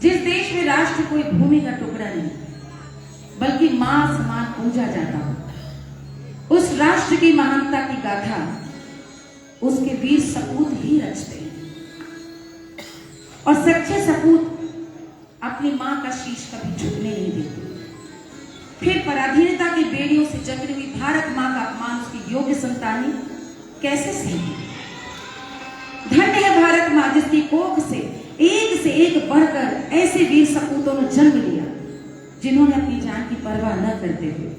जिस देश में राष्ट्र कोई भूमि का टुकड़ा नहीं बल्कि मां समान पूजा जाता हो, उस राष्ट्र की महानता की गाथा उसके वीर सपूत ही रचते हैं। और सच्चे सपूत अपनी मां का शीश कभी झुकने नहीं देते। फिर पराधीनता की बेड़ियों से जकड़ी हुई भारत मां का अपमान उसकी योग्य संतानी कैसे सही? धन्य है भारत मां जिसकी कोख से एक बढ़कर ऐसे वीर सपूतों ने जन्म लिया जिन्होंने अपनी जान की परवाह न करते हुए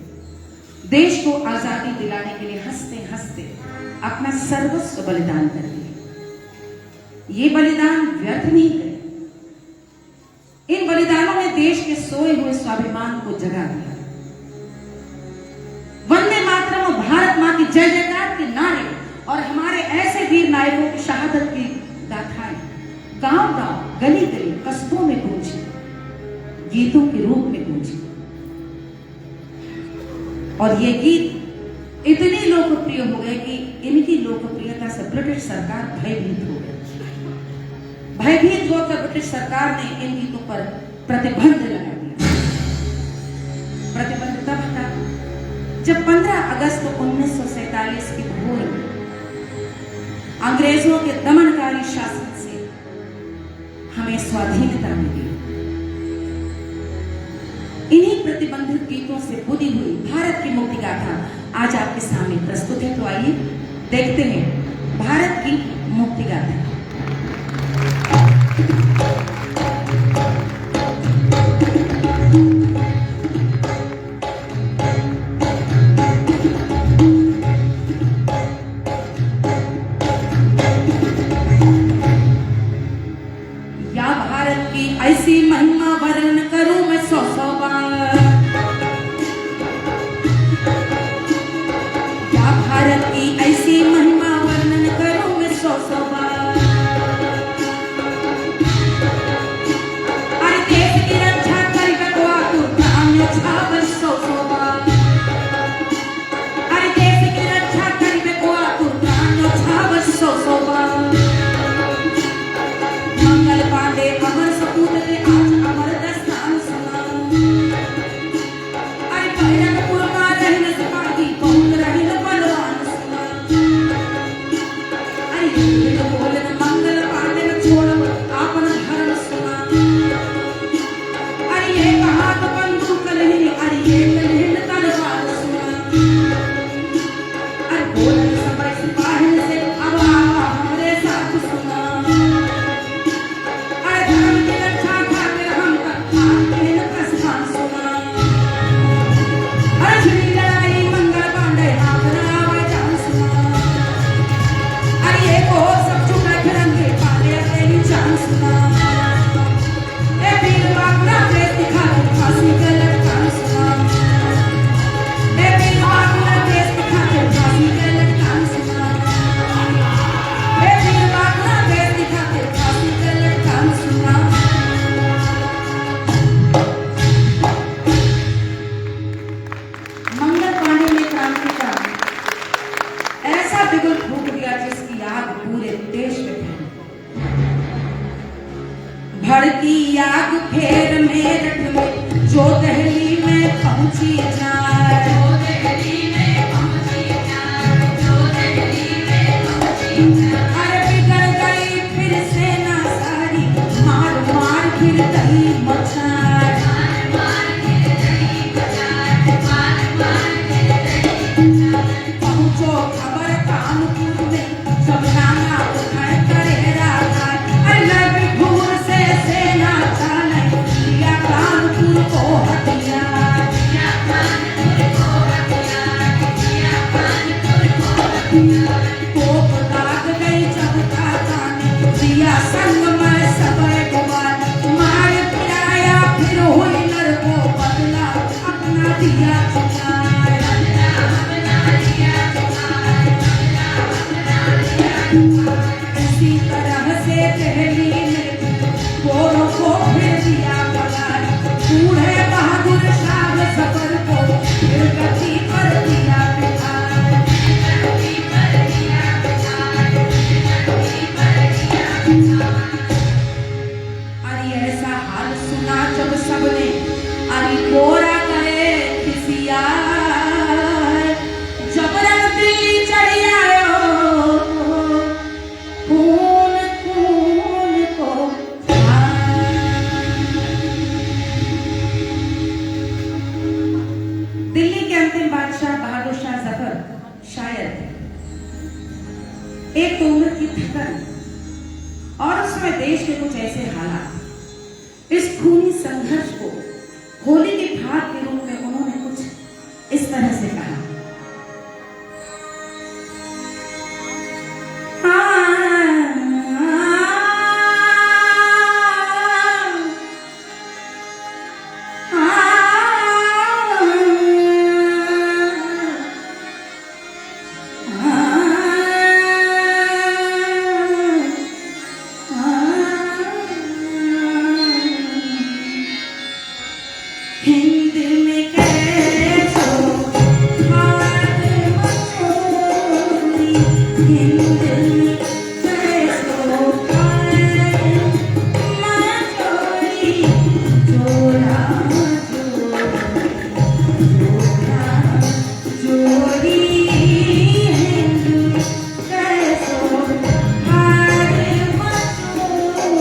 देश को आजादी दिलाने के लिए हंसते हंसते अपना सर्वस्व बलिदान कर दिया। ये बलिदान व्यर्थ नहीं गए। इन बलिदानों ने देश के सोए हुए स्वाभिमान को जगा दिया। वंदे मातरम और भारत मां की जय जयकार के नारे और हमारे ऐसे वीर नायकों की शहादत की गाथाएं गांव गांव गली गली कस्बों में गूंजी, गीतों के रूप में गूंजी। और ये गीत इतने लोकप्रिय हो गए कि इनकी लोकप्रियता से ब्रिटिश सरकार भयभीत हो गई। भयभीत होकर ब्रिटिश सरकार ने इन गीतों पर प्रतिबंध लगा दिया। प्रतिबंध तब हटा जब 15 अगस्त 1947 की भोर में अंग्रेजों के दमनकारी शासन से हमें स्वाधीनता मिली। इन्हीं प्रतिबंधित गीतों से बुनी हुई भारत की मुक्ति गाथा आज आपके सामने प्रस्तुत है। तो आइए देखते हैं भारत की मुक्ति गाथा। या भारत की ऐसी महिमा वर्ण करूं मैं 100 बार। या भारत की ऐसी महिमा वर्णन करूं मैं 100 बार। अरे देश की रक्षा कर बकवा तू प्राण छावर 100 बार। अरे देश की रक्षा कर बकवा तू प्राण छावर 100 बार। मंगल पांडे अमर सपूत के आज अमर दस्तान सुना। अरे बैरकपुर का रहने सिपाही बहुत रहिन बलवान सुना। अरे ये बोलन मंगल पांडे न छोड़ आपन धर्म सुना। अरे ये कहा तो बंदूक नहीं, अरे ये कलहिन तलवार सुना। अरे बोलन समय सिपाही से अब आवा हमरे साथ सुना। भड़की आग फेर मेरठ में जो दहली में पहुंची जाए। जो दहली में पहुंची जाए। जो दहली में पहुंची जाए। अरे बिगड़ गई फिर सेना सारी मार मार फिर दही मचाए। मार मार फिर दही मचाए। मार मार फिर दही मचाए। पहुंचो खबर कानपुर में सब नाना उठाए करे राजा। अरे घूर से सेना चाले दिया कानपुर को हथियार। दिया कानपुर को हथियार। दिया कानपुर को हथियार। तोप दाग गई जब काका ने दिया संग में सबे गुबार। मार पिराया फिर हुई नर को बदला अपना दिया चुकाए। बदला अपना दिया चुकाए। बदला अपना दिया चुकाए। इसी तरह से पहली गोरों को फिर दिया पगार। बूढ़े बहादुर शाह सफर को फिर गति पर दिया बिठार। गति पर दिया बिठार। गति पर दिया बिठार। अरे ऐसा हाल सुना जब सबने, अरे गोरा करे खिसिया, जबरन दिल्ली चढ़ी आयो, खून खून को दिल्ली के अंतिम बादशाह बहादुर शाह जफर शायद एक तो उम्र की थकन और उस समय देश के कुछ ऐसे हालात, इस खूनी संघर्ष को होली के भाग के रूप में उन्होंने कुछ इस तरह से कहा। हिंद में कैसो हाथ मचोरी, हिंद में कैसो हाथ मचोरी, जोड़ा जोड़ी हिंद कैसो हाथ मचोरी।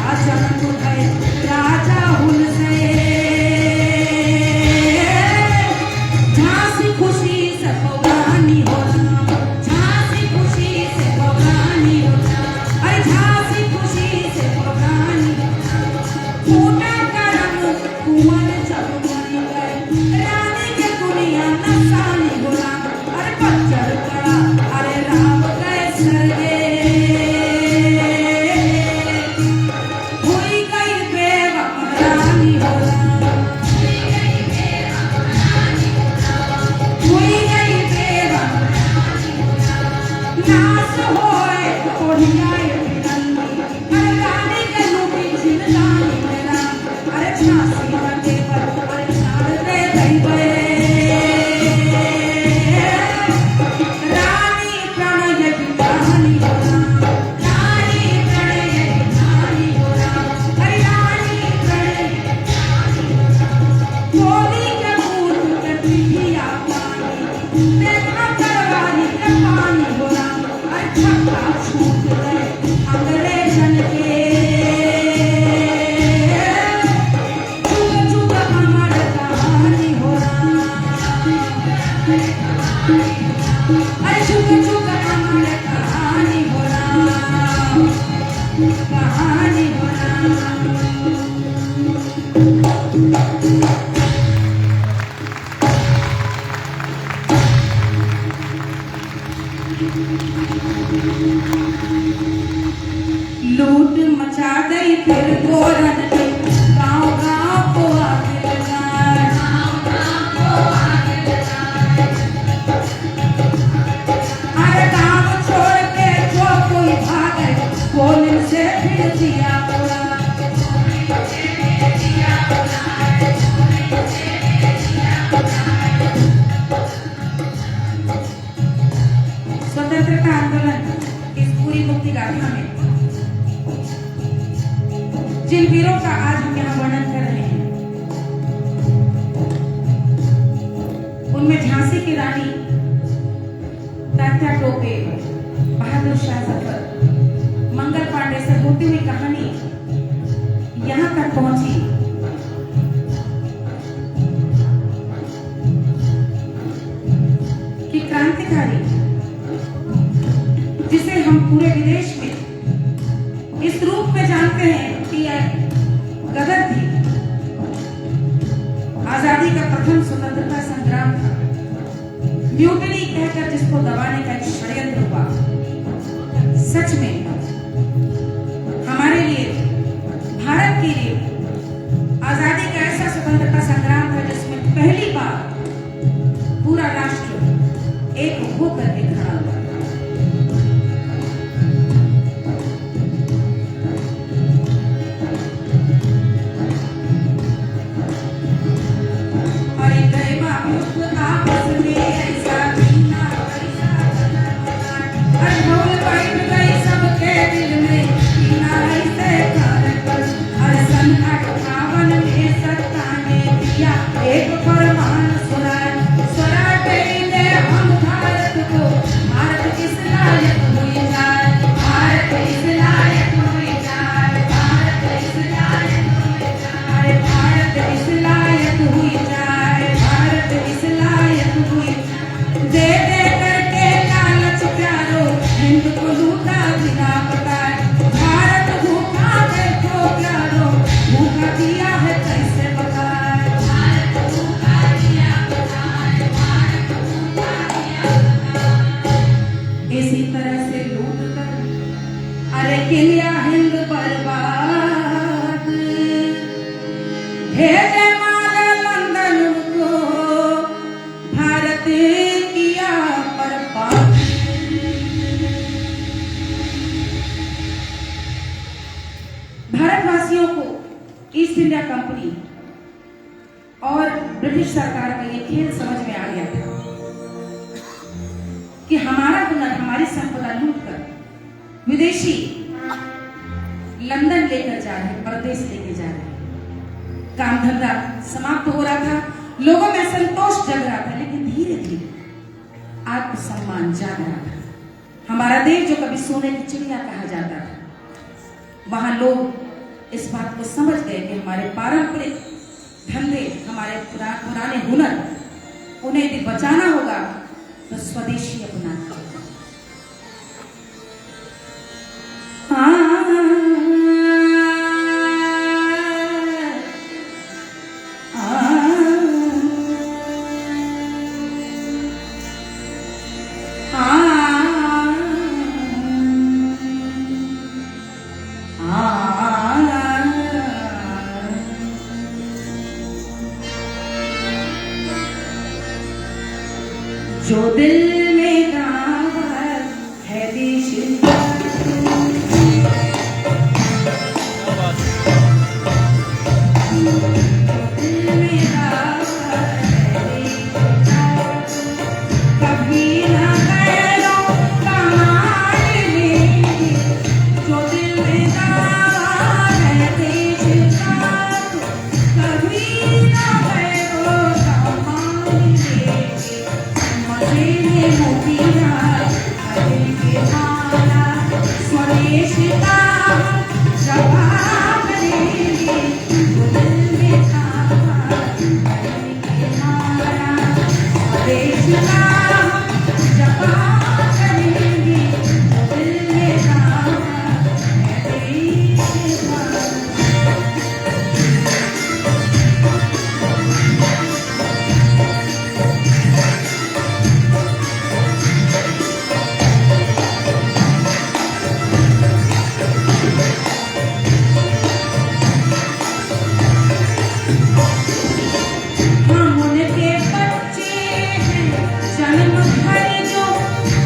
का जन्म है राजा हुलसे झांसी खुशी से पौरानी हो राम झांसी खुशी से पौरानी हो राम अरे झांसी खुशी से पौरानी हो राम फूटा करम कुंवर जब बन गए रानी के दुनिया नसानी हो राम अरे पत्थर कड़ा अरे राम गए सरगे हुई गई बेवफानी हो राम हुई गई बेवफानी हो राम नास होए ओढ़ियाए बिरंगी अरे रानी के लूटी जिंदानी में राम अरे झांसी मटे पर अरे छाड़ दे गई बे रानी प्रणय की कहानी हो राम रानी प्रणय की कहानी हो राम अरे रानी प्रणय की कहानी हो राम गोली के भूत के पिहिया पानी देखा करवानी के पानी हो राम अरे छक्का छूट गए अंग्रेजन के चुप चुप अमर कहानी हो राम अरे चुप चुप अमर कहानी हो राम कहानी हो राम लूट मचा गई फिर गोरन ने गांव गांव को आग लगाए अरे गांव छोड़ के जो कोई भागे गोली से फिर दिया उड़ा स्वतंत्रता आंदोलन इस पूरी मुक्ति गाथा में जिन वीरों का आज हम यहाँ वर्णन कर रहे हैं उनमें झांसी की रानी तात्या टोपे, बहादुर शाह जफर, मंगल पांडे से होती हुई कहानी यहाँ तक पहुंची कि क्रांतिकारी जिसे हम पूरे विदेश में इस रूप में जानते हैं कि यह गदर थी, आजादी का प्रथम स्वतंत्रता संग्राम था, म्यूटनी कहकर जिसको दबाने का एक षड्यंत्र हुआ। सच में हमारे लिए, भारत के लिए आजादी का ऐसा स्वतंत्रता संग्राम था जिसमें पहली बार पूरा राष्ट्र एक होकर के खड़ा हुआ। एक फरमान सुनाए स्वराज दे हम भारत को, भारत किस लायक हुई जाए, भारत इस लायक हुई जाए, भारत इस लायक हुई जाए, भारत इस लायक हुई जाए, भारत इस लायक हुई दे दे करके लालच प्यारो हिंद को लूटा बिना बताए, भारत भूखा देखो प्यारो भूखा दिया है कैसे बताए। इसी तरह से लूट कर अरे किया हिंद बर्बाद, भेजे माल लंदन को भारत किया बर्बाद। भारतवासियों को ईस्ट इंडिया कंपनी और ब्रिटिश सरकार का ये खेल समझ में आ गया था कि हमारा हुनर, हमारी संपदा लूट कर विदेशी लंदन लेकर जा रहे, परदेश लेके जा रहे। काम धंधा समाप्त हो रहा था, लोगों में संतोष जग रहा था, लेकिन धीरे धीरे आत्मसम्मान जाग रहा था। हमारा देश जो कभी सोने की चिड़िया कहा जाता था, वहां लोग इस बात को समझ गए कि हमारे पारंपरिक धंधे, हमारे पुराने हुनर, उन्हें यदि बचाना होगा तो स्वदेशी अपनाना होगा। जो दिल में दावत है देश का, दिल में दावत है देश का, कभी ना गैरों का मान लेंगे। जो दिल में दावत है देश का, कभी ना गैरों का मान लेंगे। स्वदेश का जपा करेंगे, दिल में था स्वदेश का जपा करेंगे, दिल में था देश का।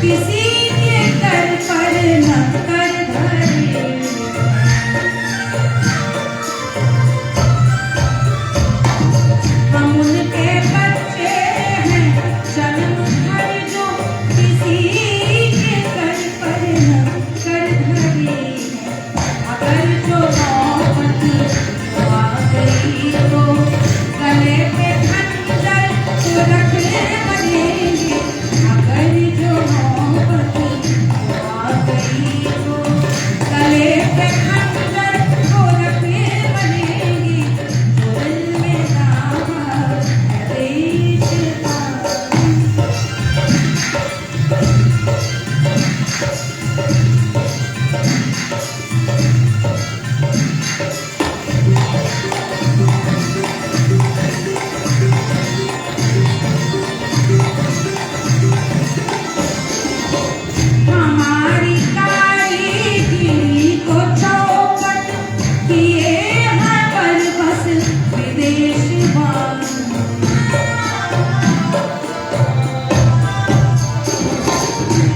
किसी के कर पर न कर धरे, हम उनके बच्चे हैं जन्म भर जो किसी के कर पर न कर धरे। अगर जो नौबत आ गई तो गले पे खंजर रखने बनेंगे। अगर जो गले पे खंजर को रखने बनेंगे, जो दिल में दावत है देश का। हमारी कारीगरी को चौपट किए हैं पर बस विदेश वालों।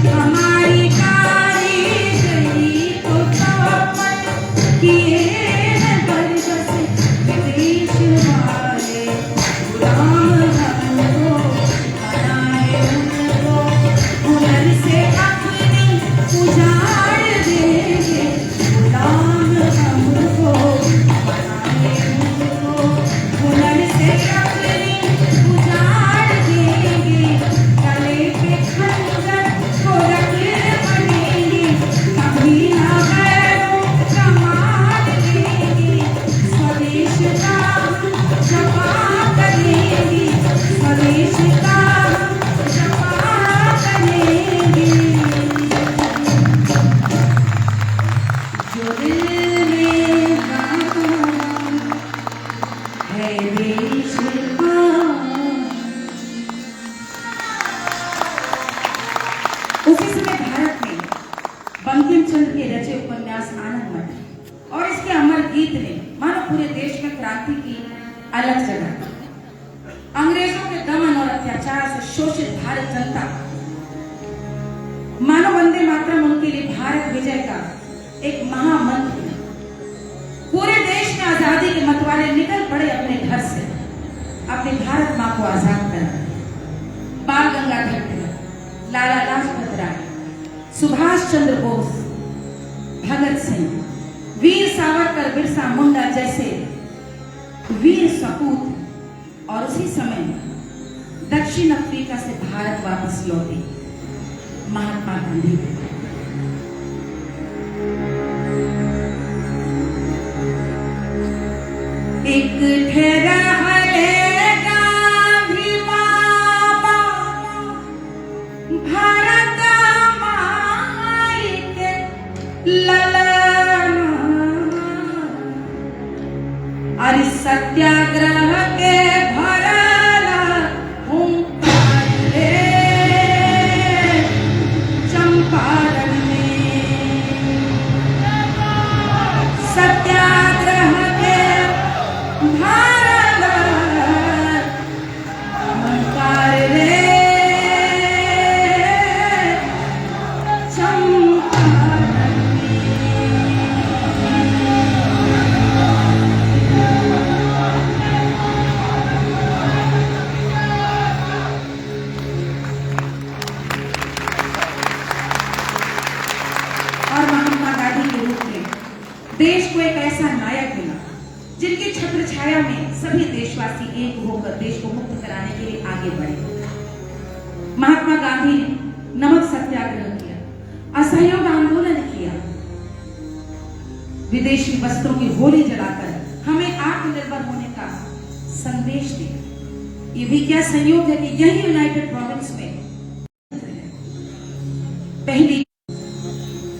हमारी कारीगरी को चौपट किए हैं पर बस विदेश वाले। गुलाम हमको बनाए उनको, हुनर से अपनी उजाड़ देंगे। गुलाम हमको बनाए उनको, हुनर से अपनी उजाड़ देंगे। गले पे खंजर को रखने बनेंगे, कभी ना गैरों का मान लेंगे। स्वदेश का जपा करेंगे, स्वदेश का जपा करेंगे। जो दिल में दावत है देश का। उसी समय भारत में बंकिम चंद्र के रचे उपन्यास आनंद मठ और इसके अमर गीत ने मानो पूरे देश में क्रांति की अलग जगह। अंग्रेजों के दमन और अत्याचार से शोषित भारत जनता मानो वंदे मातरम उनके लिए भारत विजय का एक महामंत्र है। पूरे देश में आजादी के मतवाले निकल पड़े अपने घर से, अपनी भारत मां को आजाद कराने। बाल गंगाधर तिलक, लाला लाजपत राय, सुभाष चंद्र बोस, भगत सिंह, वीर सावरकर, बिरसा मुंडा जैसे वीर सपूत और उसी समय दक्षिण अफ्रीका से भारत वापस लौटे महात्मा गांधी। अरे सत्याग्रह के भराला हुंकार रे चंपारण में, सत्याग्रह के भराला हुंकार रे चंपारण में। और महात्मा गांधी के रूप में देश को एक ऐसा नायक मिला जिनकी छत्र छाया में सभी देशवासी एक होकर देश को मुक्त कराने के लिए आगे बढ़े। महात्मा गांधी ने नमक सत्याग्रह किया, असहयोग आंदोलन किया, विदेशी वस्त्रों की होली जलाकर हमें आत्मनिर्भर होने का संदेश दिया। ये भी क्या संयोग है कि यही यूनाइटेड प्रोविंस में पहली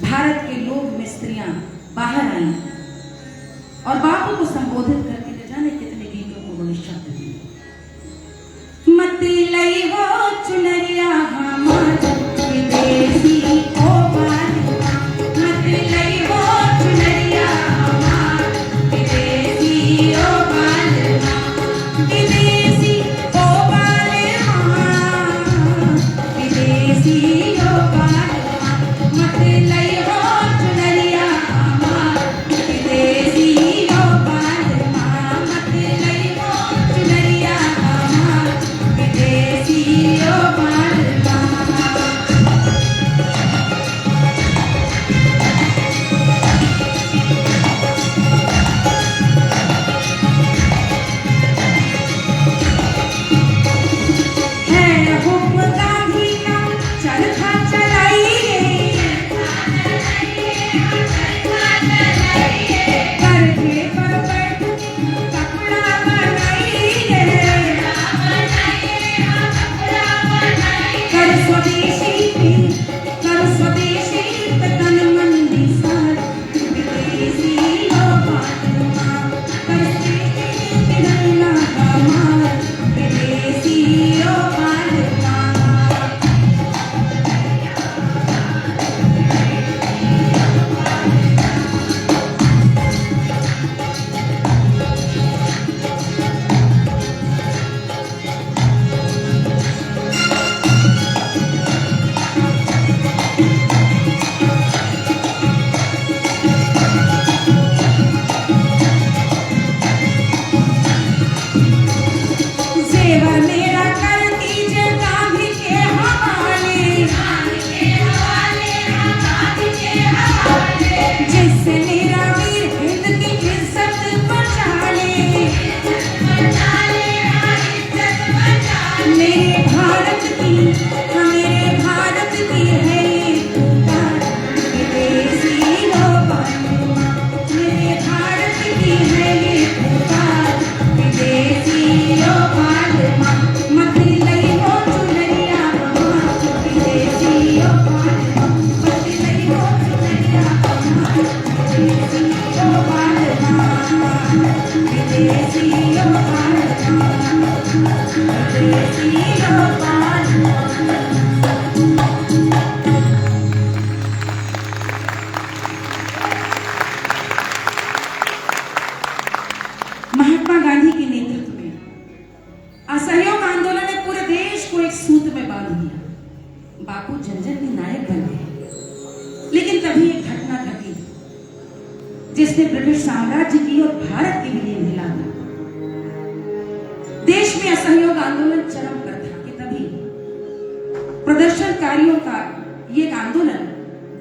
भारत के लोग में स्त्रियां बाहर आई और बापू को संबोधित करके न जाने कितने गीतों को उन्होंने शब्द दिए। मत लई हो चुनरिया हमार विदेशी ओ बालिका, मत लई हो चुनरिया हमार विदेशी ओ बालिका, विदेशी ओ बालिका, विदेशी ओ बालिका, मत लई हो चुनरिया हमार विदेशी ओ बालिका, मत लई हो चुनरिया हमार विदेशी ओ बालिका। है हुक्म गांधी का चरखा चलाइए, करके पर बैठ कपड़ा बनाइए, कर स्वदेशी पे तन मन निसार विदेशी ओ बालिका, कर स्वदेशी तिरंगा हमार विदेशी ओ बालिका। जेवर मेरा कर दीजिए गांधी के हवाले, जिससे मेरा वीर हिंद की इज्जत बचा ले, मेरे भारत की है ये पुकार विदेशी ओ बालिका, मेरे भारत की है ये पुकार विदेशी ओ बालिका, मत लई हो चुनरिया हमार विदेशी ओ बालिका, मत लई हो चुनरिया हमार विदेशी ओ बालिका, विदेशी ओ बालिका, विदेशी ओ बालिका। महात्मा गांधी के नेतृत्व में असहयोग आंदोलन ने पूरे देश को एक सूत्र में बांध दिया। बापू जन जन के नायक बन गए, लेकिन तभी एक घटना घटी जिसने ब्रिटिश साम्राज्य की और भारत की भी नींव हिला दी। देश में असहयोग आंदोलन चरम पर था कि तभी प्रदर्शनकारियों का ये आंदोलन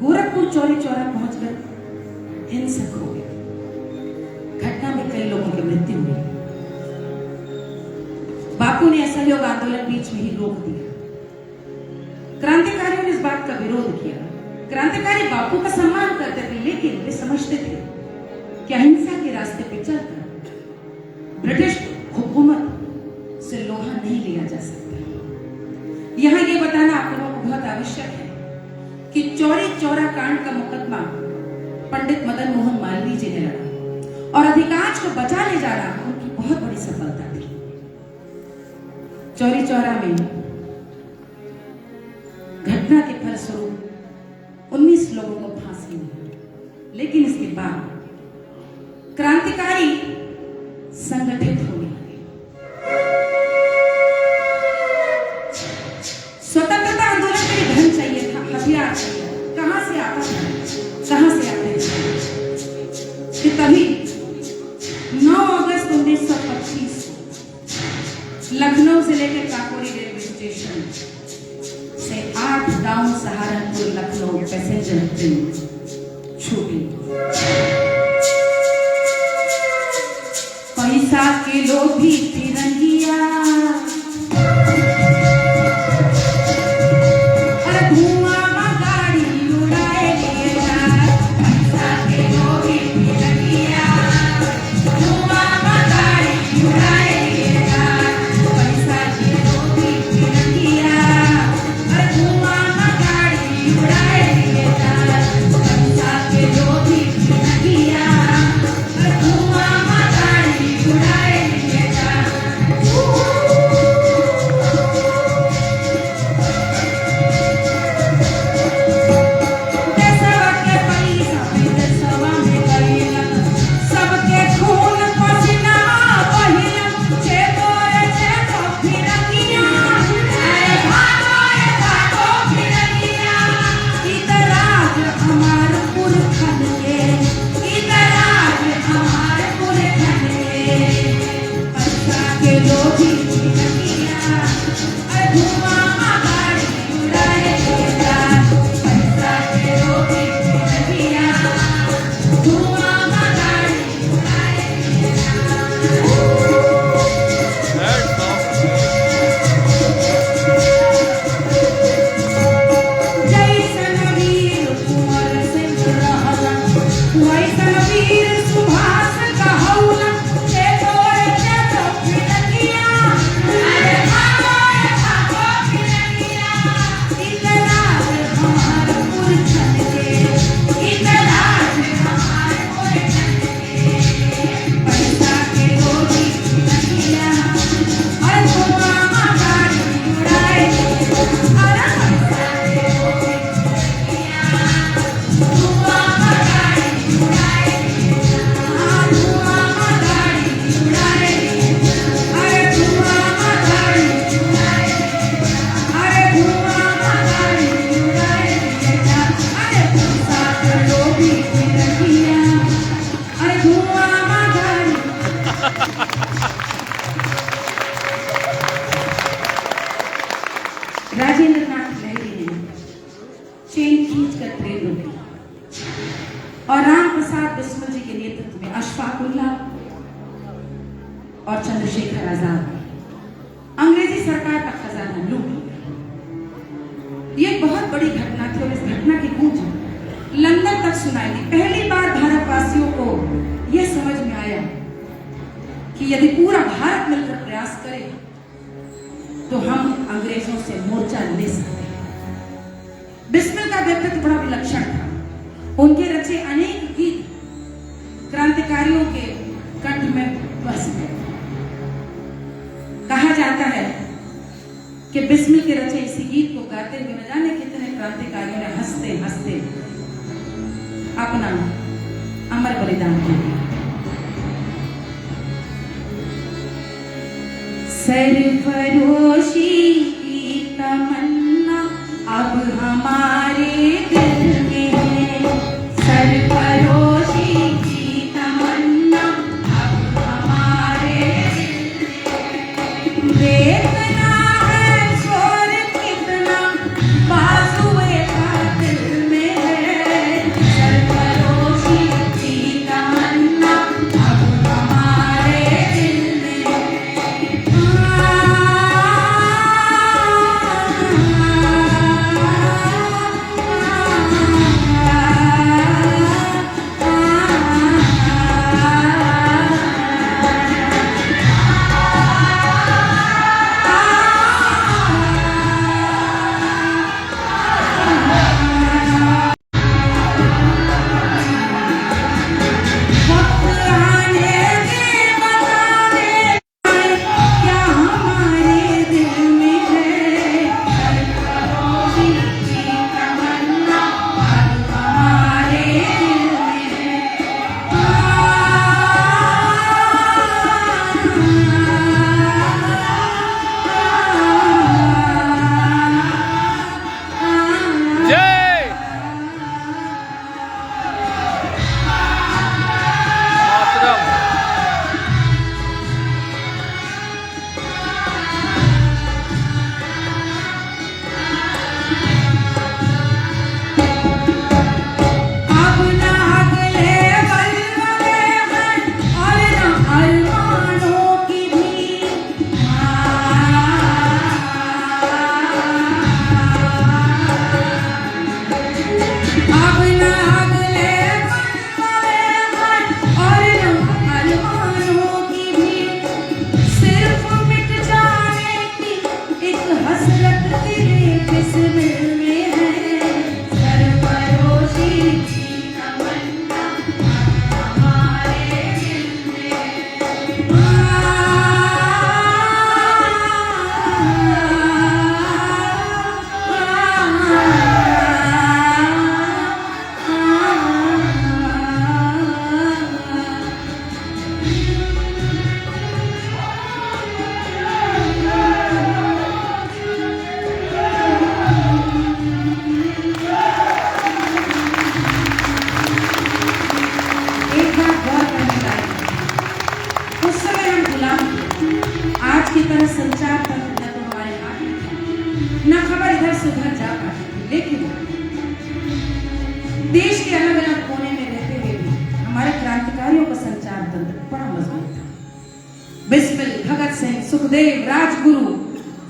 गोरखपुर चौरी चौरा पहुंचकर हिंसक हो गया। घटना में कई लोगों की मृत्यु हुई। बापू ने असहयोग आंदोलन बीच में ही रोक दिया। क्रांतिकारियों ने इस बात का विरोध किया। क्रांतिकारी बापू का सम्मान करते थे, लेकिन वे समझते थे कि अहिंसा के रास्ते पर चलकर ब्रिटिश हुकूमत से लोहा नहीं लिया जा सकता। यहां यह बताना आप लोगों को बहुत आवश्यक है कि चौरी चौरा कांड का मुकदमा पंडित मदन मोहन मालवीय जी ने लड़ा और अधिकांश को बचा ले जाना उनकी बहुत बड़ी सफलता थी। चौरी चौरा में घटना के फलस्वरूप 19 लोगों को फांसी हुई, लेकिन इसके बाद क्रांतिकारी संगठित हो गए। स्वतंत्रता आंदोलन के लिए धन चाहिए था, हथियार चाहिए। कहां से आता था, कहां से आते थे कि तभी 9 अगस्त 1925 लखनऊ से लेकर काकोरी रेलवे स्टेशन से 8 down Saharanpur Lucknow passenger train छूटी। पैसा के लोग भी तिरंगिया, अरे धुआं में गाड़ी उड़ाए लिए जा। पैसा के लोग भी तिरंगिया, धुआं में गाड़ी उड़ाए लिए जा। पैसा के लोग भी तिरंगिया, अरे धुआं में गाड़ी उड़ाए लिए जा। पैसा के लोग भी तिरंगिया, अरे धुआं में गाड़ी उड़ाए लिए जा। देशवा के पैसा विदेशवा में गइलन, सबके खून पसीना बहिलन। जे तोरे जे तो फिरंगिया, अरे भागो फिरंगिया। इतराज हमार पुरखन के, इतराज हमार पुरखन के। पैसा के लोग ही फिरंगिया, अरे धुआं में गाड़ी उड़ाए लिए जा। पैसा के लोग ही फिरंगिया, धुआं में गाड़ी उड़ाए लिए जा। जैसन वीर कुंवर सिंह रहलन, वैसन वीर सुभाष कहौलन। जे तोरे जे तो फिरंगिया, अरे भागो फिरंगिया। इतराज हमार पुरखन के, इतराज हमार पुरखन के। पैसा के लोग ही फिरंगिया, अरे धुआं में गाड़ी उड़ाए लिए जा। अरे पैसा के लोग ही फिरंगिया, धुआं में गाड़ी उड़ाए लिए जा। धुआं में गाड़ी उड़ाए लिए जा। अरे धुआं में गाड़ी उड़ाए लिए जा। अरे धुआं में गाड़ी उड़ाए लिए जा। अरे पैसा के लोग ही फिरंगिया, अरे धुआं में गाड़ी। राजेंद्र नाथ लहरी ने चेन खींचकर ट्रेन रोकी और राम प्रसाद बिस्मिल जी के नेतृत्व में अशफाकुल्लाह और चंद्रशेखर आजाद अंग्रेजी सरकार का खजाना लूट लिया। ये बहुत बड़ी घटना थी और इस घटना की गूंज लंदन तक सुनाई दी। पहली बार भारतवासियों को यह समझ में आया कि यदि पूरा भारत मिलकर प्रयास करे तो हम अंग्रेजों से मोर्चा ले सकते हैं। बिस्मिल का व्यक्तित्व बड़ा विलक्षण था। उनके रचे अनेक गीत क्रांतिकारियों के कंठ में बस गए। कहा जाता है कि बिस्मिल के रचे इसी गीत को गाते हुए न जाने कितने क्रांतिकारियों ने हंसते हंसते अपना अमर बलिदान दिया। सरफरोशी की तमन्ना अब हमारे दिल में है। सरफरोशी की तमन्ना अब हमारे दिल में है। देखना है शोर कितना बाजुए कातिल में है। सरफरोशी की तमन्ना अब हमारे दिल में है। की तरह संचार तंत्र न तो हमारे हाथ में था, न खबर इधर से उधर जा पाती थी, लेकिन देश के अलग अलग कोने में रहते हुए भी हमारे क्रांतिकारियों का संचार तंत्र बड़ा मजबूत था। बिस्मिल, भगत सिंह, सुखदेव, राजगुरु,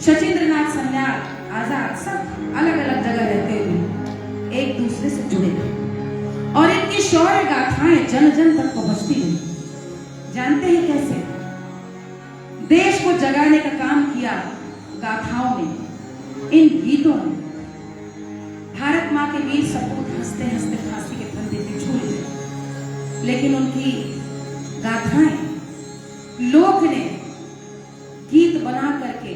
शचींद्रनाथ सन्याल, आजाद, सब अलग अलग जगह रहते हुए एक दूसरे से जुड़े थे और इनकी शौर्य गाथाएं जन जन तक पहुंचती रही। जानते हैं कैसे? देश को जगाने का काम किया गाथाओं ने, इन गीतों ने। भारत मां के वीर सपूत हंसते हंसते फांसी के फंदे पे झूल गए, लेकिन उनकी गाथाएं लोक ने गीत बना करके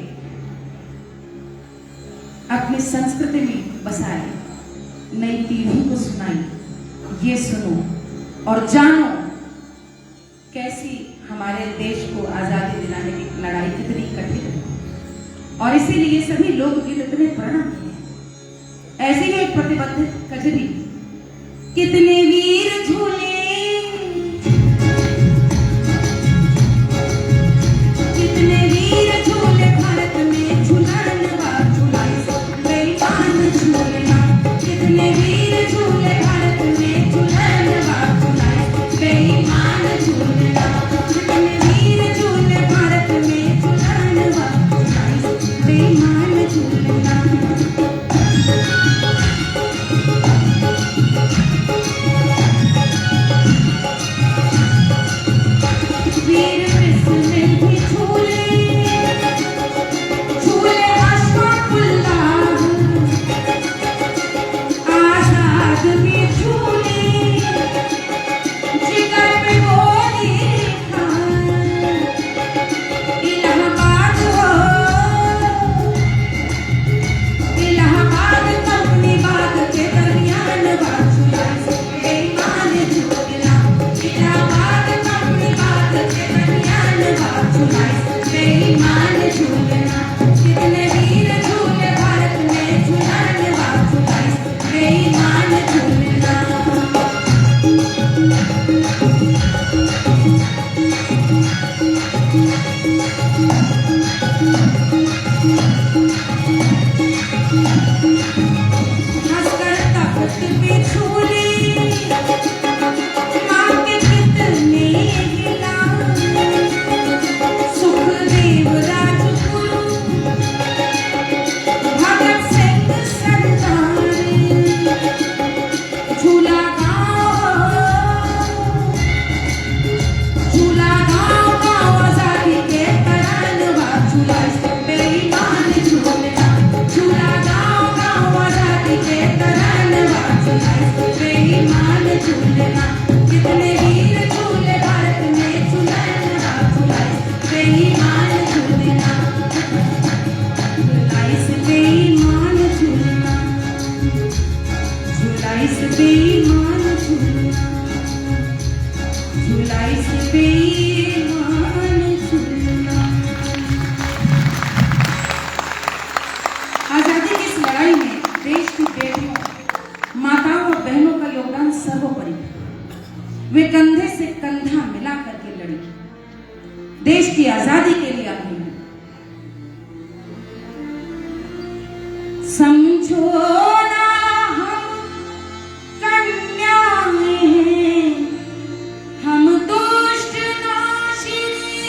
अपनी संस्कृति में बसाए, नई पीढ़ी को सुनाई। ये सुनो और जानो कैसी हमारे देश को आजादी दिलाने की लड़ाई कितनी कठिन है, और इसीलिए सभी लोकगीत इतने परिणाम हैं। ऐसी ही एक प्रतिबद्ध कजरी, कितने वीर झूले, कितने वीर झूले भारत में, झूलन बार झूलाई बेईमान झूलना, कितने वीर झूले भारत में, झूलन बार झूलाई बेईमान झूलना, कितने वीर झूले भारत में, झूलन बार झूलाई बेईमान झूलना। वीर बिस्मिल भी झूले, झूले अशफाकुल्लाह, आजाद भी झूले, जिगर पे गोली खान, इलाहाबाद हो, इलाहाबाद कंपनी बाग के दरमियान बाग झुलाई बेईमान झूलना, इलाहाबाद कंपनी बाग के दरमियान बाग झुलाई बेईमान झूलना, कितने वीर झूले भारत में, झूलन बाग झुलाई बेईमान झूलना। हंसकर तख्त पे झूले, मां के कितने गिला, सुखदेव राजगुरु, भगत सिंह सरदार, झूला गाँव गाँव आजादी के तरानवा झुलाई बेईमान झूलना, झूला गाँव गाँव आजादी के तरानवा झुलाई बेईमान झूलना, कितने वीर झूले भारत में, झूलना झुलाई बेईमान झूलना, झुलाई से बेईमान झूलना, झुलाई से बेईमान झूलना, झुलाई से बेईमान झूलना। आजादी की इस लड़ाई में देश की बेटियों, माताओं और बहनों का योगदान सर्वोपरि है। वे कंधे से कंधा मिला करके लड़ी, देश की आजादी के लिए आगे हैं। समझो ना हम कन्याएं हैं, हम दुष्ट नाशिनी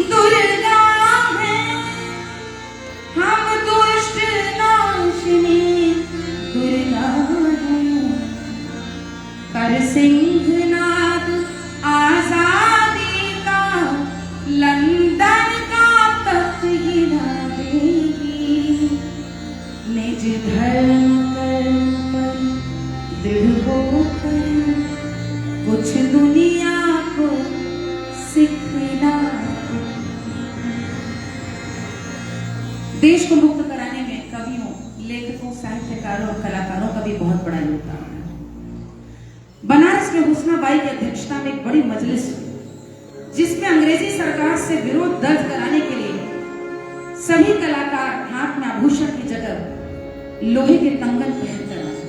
दुर्गा हैं, हम दुष्ट नाशिनी दुर्गा हैं, कर सिंहनाद आजादी का, लंदन का तख्त हिला देगी, निज धर्म कर्म पर दृढ़ होकर कुछ दुनिया को सिखला। देश को मुक्त कराने में कवियों, लेखकों, साहित्यकारों और कलाकारों का भी बहुत बड़ा योगदान है। बनारस में हुस्नाबाई की अध्यक्षता में एक बड़ी मजलिस हुई, जिसमें अंग्रेजी सरकार से विरोध दर्ज कराने के लिए सभी कलाकार हाथ में आभूषण की जगह लोहे के कंगन पहनकर आए।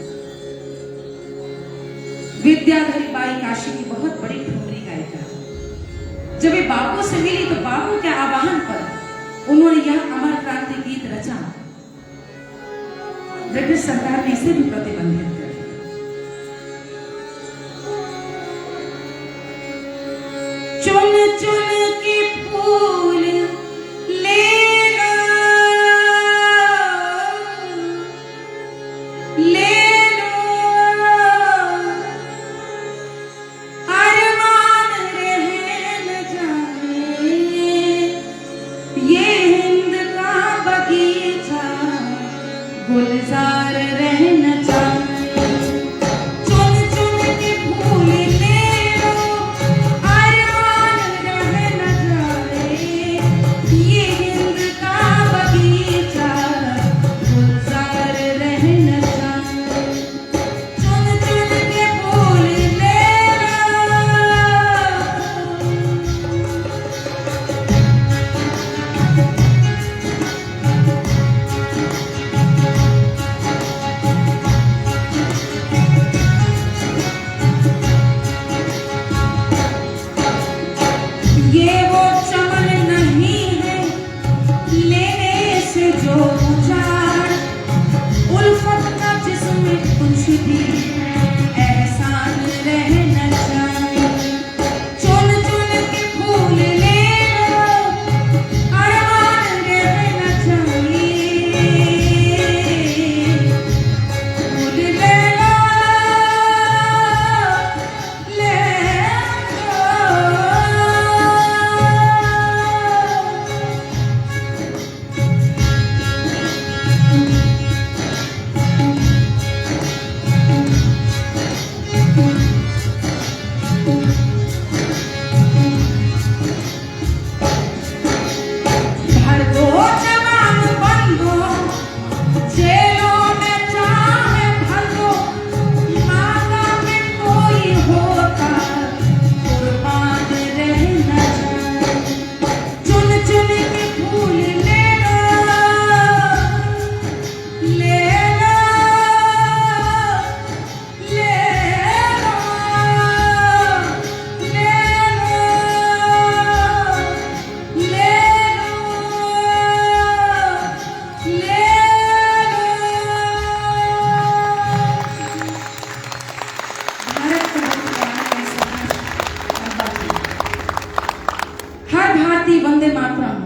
विद्याधरी बाई काशी की बहुत बड़ी ठुमरी गायिका, जब ये बापू से मिली तो बापू के आह्वान पर उन्होंने यह अमर क्रांति गीत रचा। ब्रिटिश सरकार ने इसे भी प्रतिबंधित कर दिया। चुन चुन के फूल लेना ले लो, अरमान रह न जाए, ये हिंद का बगीचा गुलजार रह न जाए। चुन चुन के फूल ले लो, अरमान रह न जाए, ये हिंद का बगीचा गुलजार रह न जाए। चुन चुन के फूल ले लो। ये वो चमन नहीं है लेने से जो उजाड़, उल्फत का जिसमें कुछ भी एहसान रह न जाए। चुन चुन के फूल ले लो, अरमान रह न जाए, फूल ले लो, ले भर दो जवान बंदो, जेलों में चाहे भर दो, मांगा में कोई होता कुर्बान रह न जाए। चुन चुन के फूल ले लो, ले लो, ले लो, ले लो, ले लो, ले हर भारतीय वंदे मातरम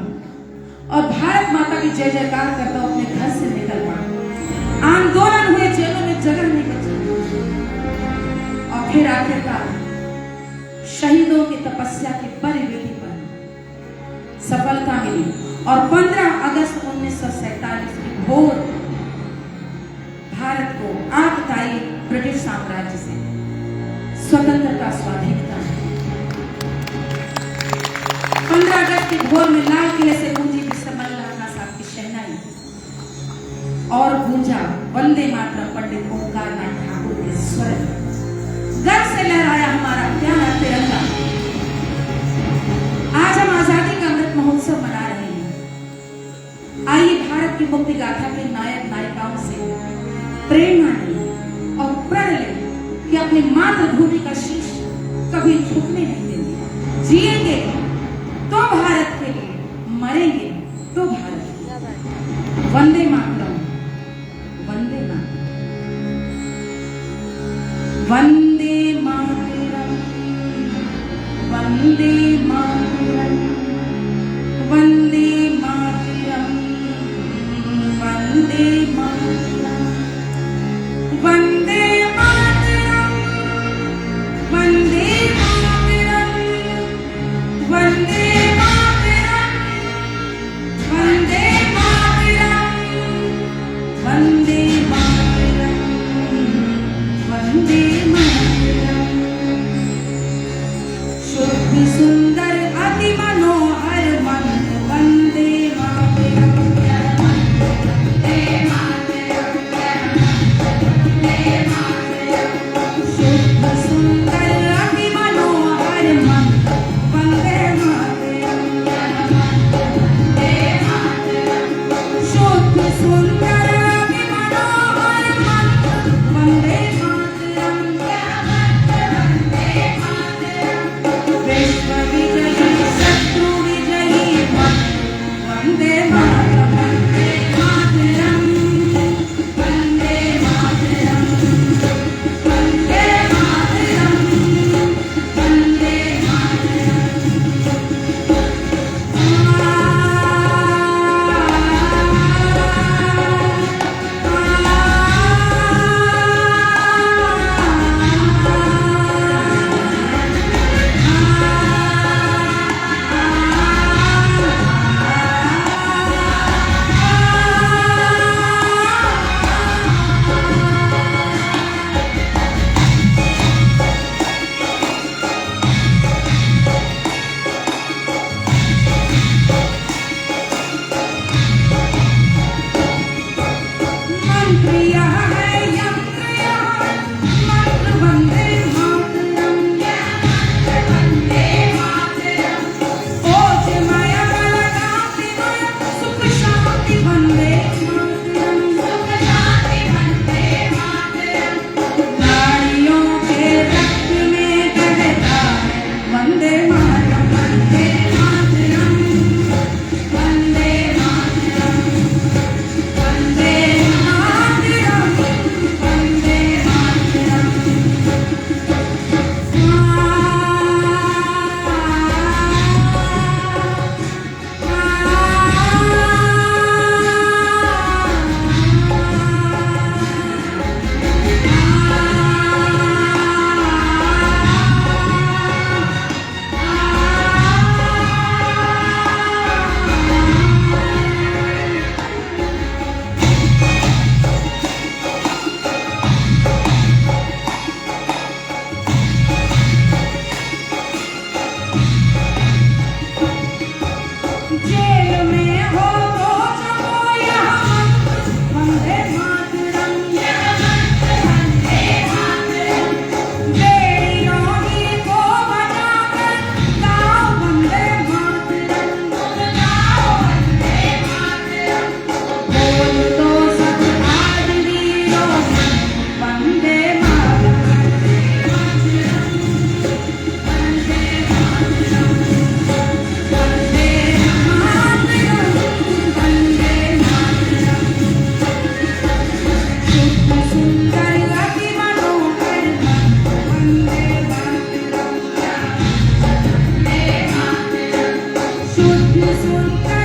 और भारत माता की जय जयकार करता हुआ अपने घर से निकल पड़ा। आंदोलन हुए, जेलों में जगह नहीं बची, और फिर आखिरकार शहीदों की तपस्या की परिवेदी पर सफलता मिली और 15 अगस्त 1947 की घोर भारत को आपदाई ब्रिटिश साम्राज्य से स्वतंत्रता स्वाधीनता। 15 अगस्त की भोर में लाल किले से गूंजी बिस्मिल्लाह खान साहब की शहनाई और गूंजा वंदे मातरम पंडित ओंकार नाथ ठाकुर के स्वर। गर्व से लहराया हमारा प्यारा तिरंगा। आज हम आजादी का अमृत महोत्सव मना रहे हैं। आइए भारत की मुक्ति गाथा के नायक नायिकाओं से प्रेरणा लें और प्रण लें कि अपनी मातृभूमि का शीश कभी झुकने नहीं देंगे। जिएंगे तो भारत के लिए, मरेंगे तो भारत के लिए। वंदे मातरम, वंदे मातरम, वंदे मातरम, वंदे मातरम, वंदे मातरम, वंदे मातरम, वंदे मातरम, वंदे मातरम, वंदे मातरम, वंदे मातरम, सुनता